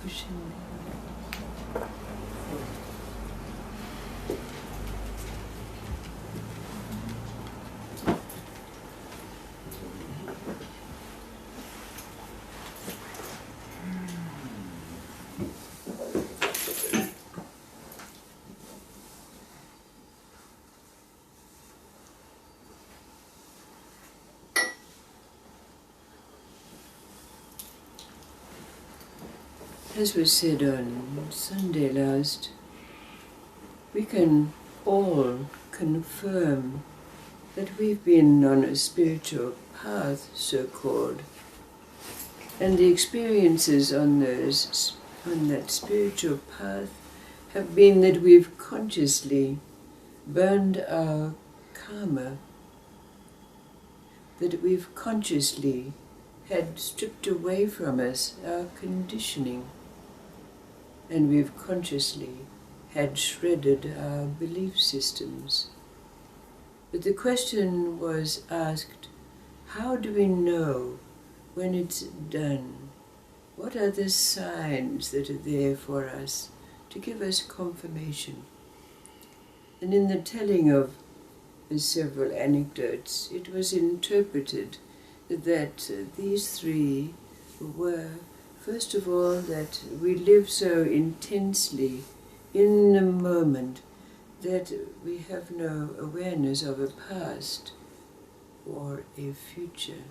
cushion. As was said on Sunday last, we can all confirm that we've been on a spiritual path, so-called, and the experiences on that spiritual path have been that we've consciously burned our karma, that we've consciously had stripped away from us our conditioning, and we've consciously had shredded our belief systems. But the question was asked, how do we know when it's done? What are the signs that are there for us to give us confirmation? And in the telling of the several anecdotes, it was interpreted that these three were, first of all, that we live so intensely in the moment that we have no awareness of a past or a future,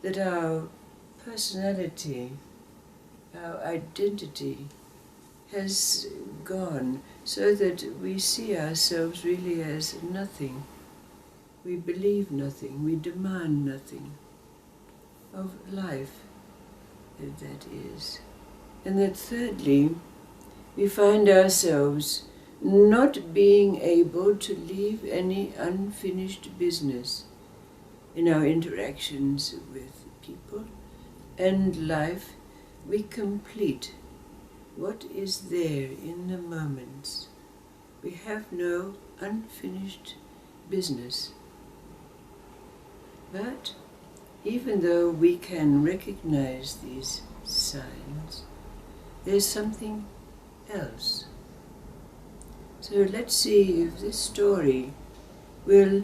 that our personality, our identity has gone, so that we see ourselves really as nothing. We believe nothing, we demand nothing of life, that is. And that thirdly, we find ourselves not being able to leave any unfinished business in our interactions with people and life. We complete what is there in the moments. We have no unfinished business. But even though we can recognize these signs, there's something else. So let's see if this story will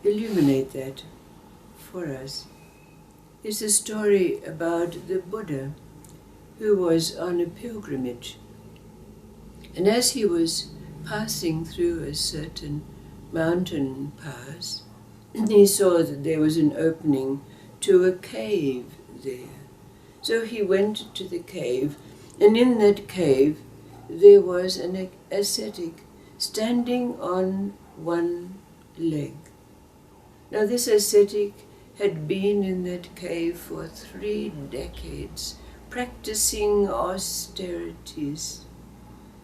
illuminate that for us. It's a story about the Buddha who was on a pilgrimage. And as he was passing through a certain mountain pass, he saw that there was an opening to a cave there. So he went to the cave, and in that cave there was an ascetic standing on one leg. Now this ascetic had been in that cave for 3 decades, practicing austerities,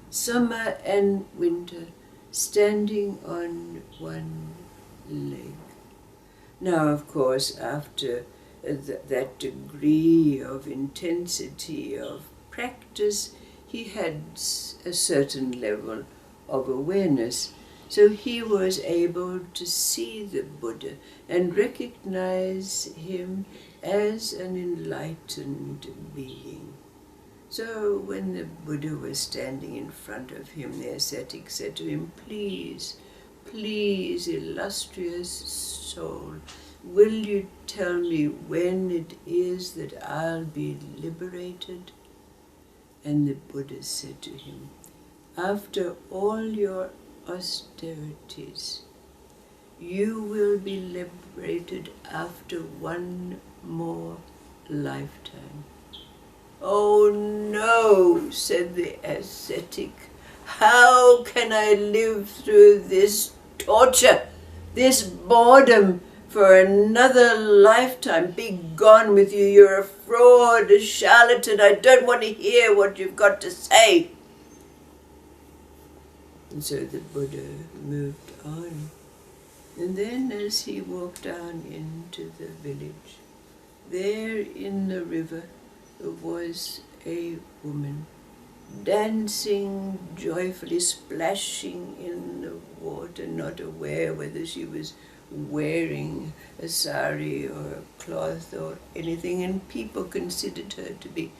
summer and winter, standing on one leg. Now, of course, after that degree of intensity of practice, he had a certain level of awareness. So he was able to see the Buddha and recognize him as an enlightened being. So when the Buddha was standing in front of him, the ascetic said to him, "Please, please, illustrious soul, will you tell me when it is that I'll be liberated?" And the Buddha said to him, "After all your austerities, you will be liberated after one more lifetime." "Oh no," said the ascetic, "how can I live through this torture, this boredom for another lifetime? Be gone with you, you're a fraud, a charlatan, I don't want to hear what you've got to say." And so the Buddha moved on. And then as he walked down into the village, there in the river was a woman, dancing joyfully, splashing in the water, not aware whether she was wearing a sari or a cloth or anything, and people considered her to be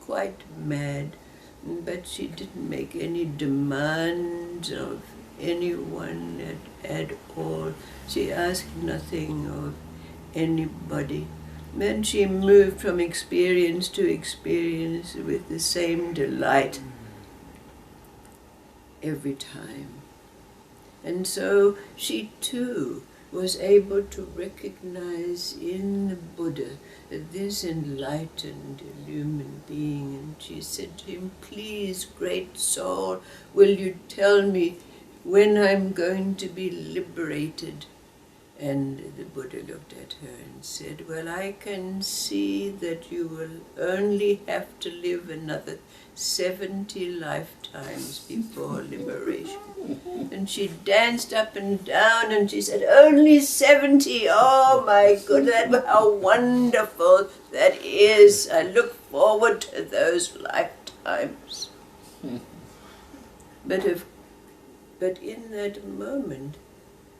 quite mad, but she didn't make any demands of anyone at all. She asked nothing of anybody. Then she moved from experience to experience with the same delight every time. And so she too was able to recognize in the Buddha this enlightened, illumined being. And she said to him, "Please, great soul, will you tell me when I'm going to be liberated?" And the Buddha looked at her and said, "Well, I can see that you will only have to live another 70 lifetimes before liberation." And she danced up and down and she said, "Only 70, oh my goodness, how wonderful that is. I look forward to those lifetimes." But in that moment,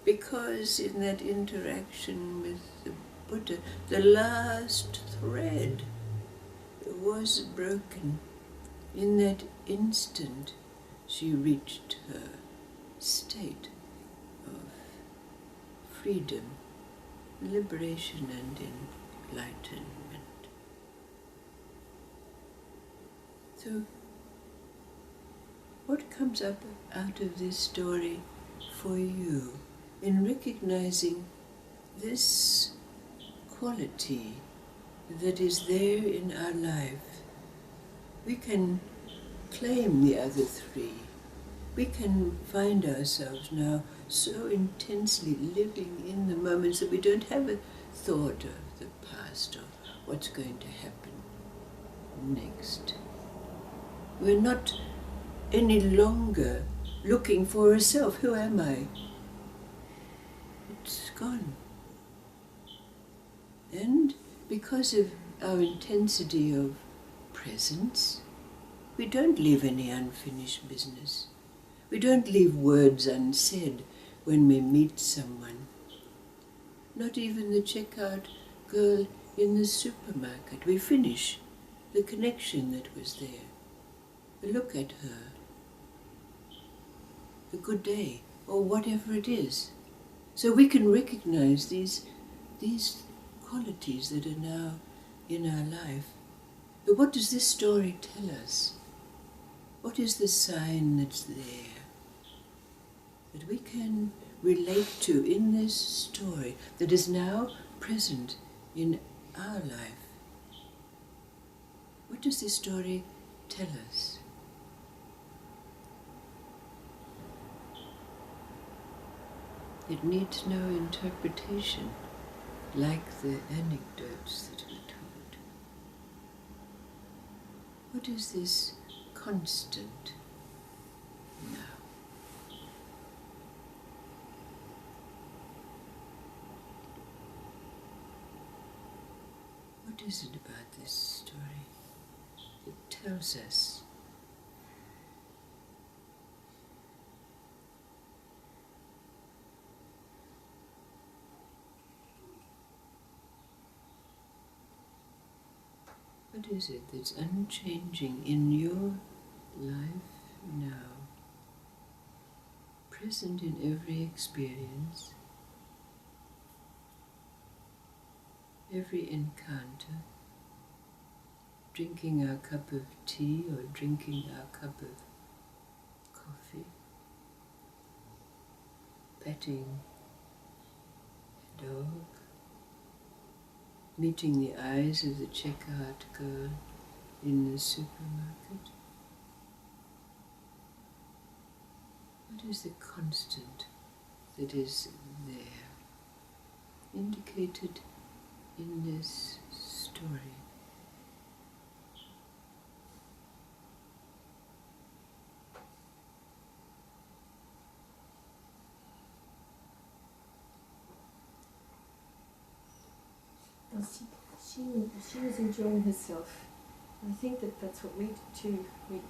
because in that interaction with the Buddha, the last thread was broken. In that instant, she reached her state of freedom, liberation and enlightenment. So, what comes up out of this story for you in recognizing this quality that is there in our life? We can claim the other three. We can find ourselves now so intensely living in the moments that we don't have a thought of the past or what's going to happen next. We're not any longer looking for a self. Who am I? It's gone. And because of our intensity of presence, we don't leave any unfinished business. We don't leave words unsaid when we meet someone. Not even the checkout girl in the supermarket. We finish the connection that was there. The look at her. The good day, or whatever it is. So we can recognize these qualities that are now in our life. But what does this story tell us? What is the sign that's there that we can relate to in this story that is now present in our life? What does this story tell us? It needs no interpretation, like the anecdotes that are told. What is this constant now? What is it about this story that tells us what is it that's unchanging in your life now, present in every experience, every encounter, drinking our cup of tea or drinking our cup of coffee, petting a dog, meeting the eyes of the checkout girl in the supermarket? What is the constant that is there, indicated in this story? She was enjoying herself. I think that's what we do too. We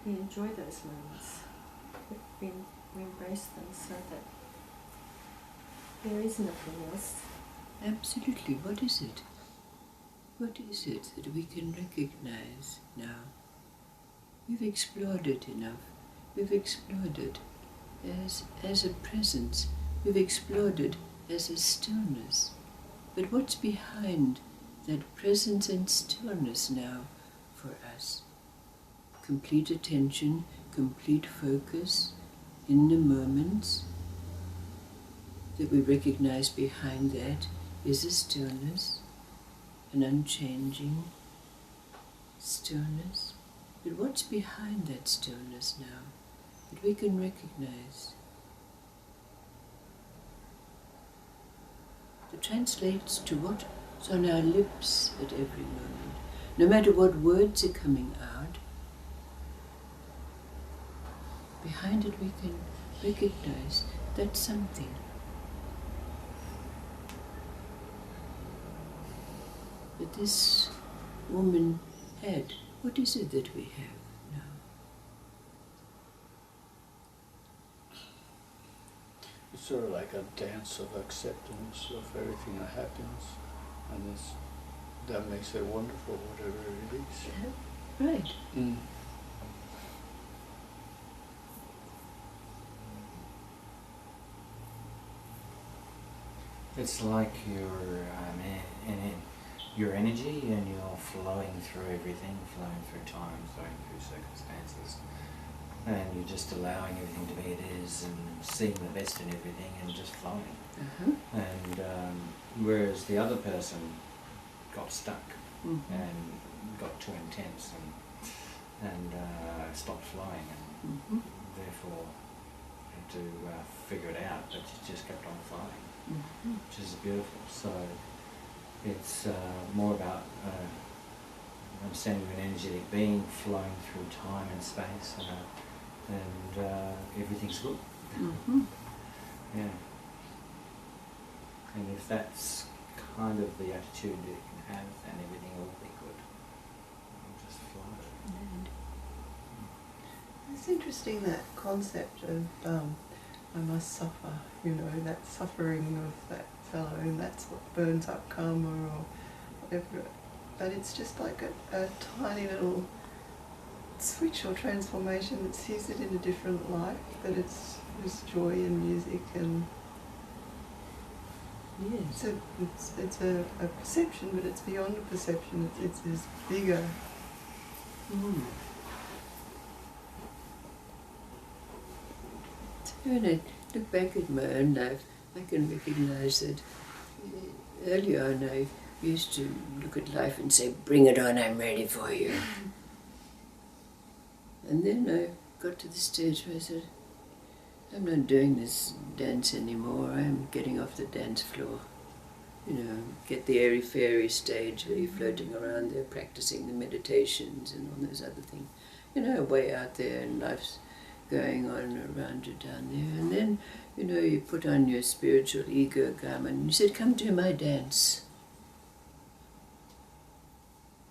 enjoy those moments. We embrace them so that there is nothing else. Absolutely. What is it? What is it that we can recognize now? We've explored it enough. We've explored it as a presence. We've explored it as a stillness. But what's behind that presence and stillness now for us? Complete attention, complete focus in the moments that we recognize behind that is a stillness, an unchanging stillness. But what's behind that stillness now that we can recognize? That translates to what's on our lips at every moment. No matter what words are coming out, behind it we can recognize that something. That this woman had. What is it that we have now? It's sort of like a dance of acceptance of everything that happens, and that makes it wonderful, whatever it is. Yeah. Right. Mm. It's like your energy, and you're flowing through everything, flowing through time, flowing through circumstances, and you're just allowing everything to be it is, and seeing the best in everything, and just flowing. And whereas the other person got stuck and got too intense and stopped flowing, and therefore had to figure it out, but it just kept on flowing, which is beautiful. So it's more about understanding of an energetic being flowing through time and space, and everything's good. Yeah. And if that's kind of the attitude that you can have, then everything will be good. It'll just flow. It's interesting, that concept of I must suffer, that suffering of that fellow, and that's what burns up karma or whatever. But it's just like a tiny little switch or transformation that sees it in a different light, that it's joy and music, and Yes. it's a perception, but it's beyond a perception. It's bigger. When I look back at my own life, I can recognize that early on I used to look at life and say, "Bring it on, I'm ready for you." And then I got to the stage where I said, "I'm not doing this dance anymore, I'm getting off the dance floor." Get the airy-fairy stage where you're floating around there practicing the meditations and all those other things. Way out there, and life's going on around you down there. And then, you put on your spiritual ego garment and you said, "Come to my dance."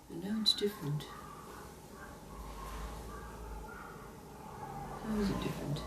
And now it's different. How is it different?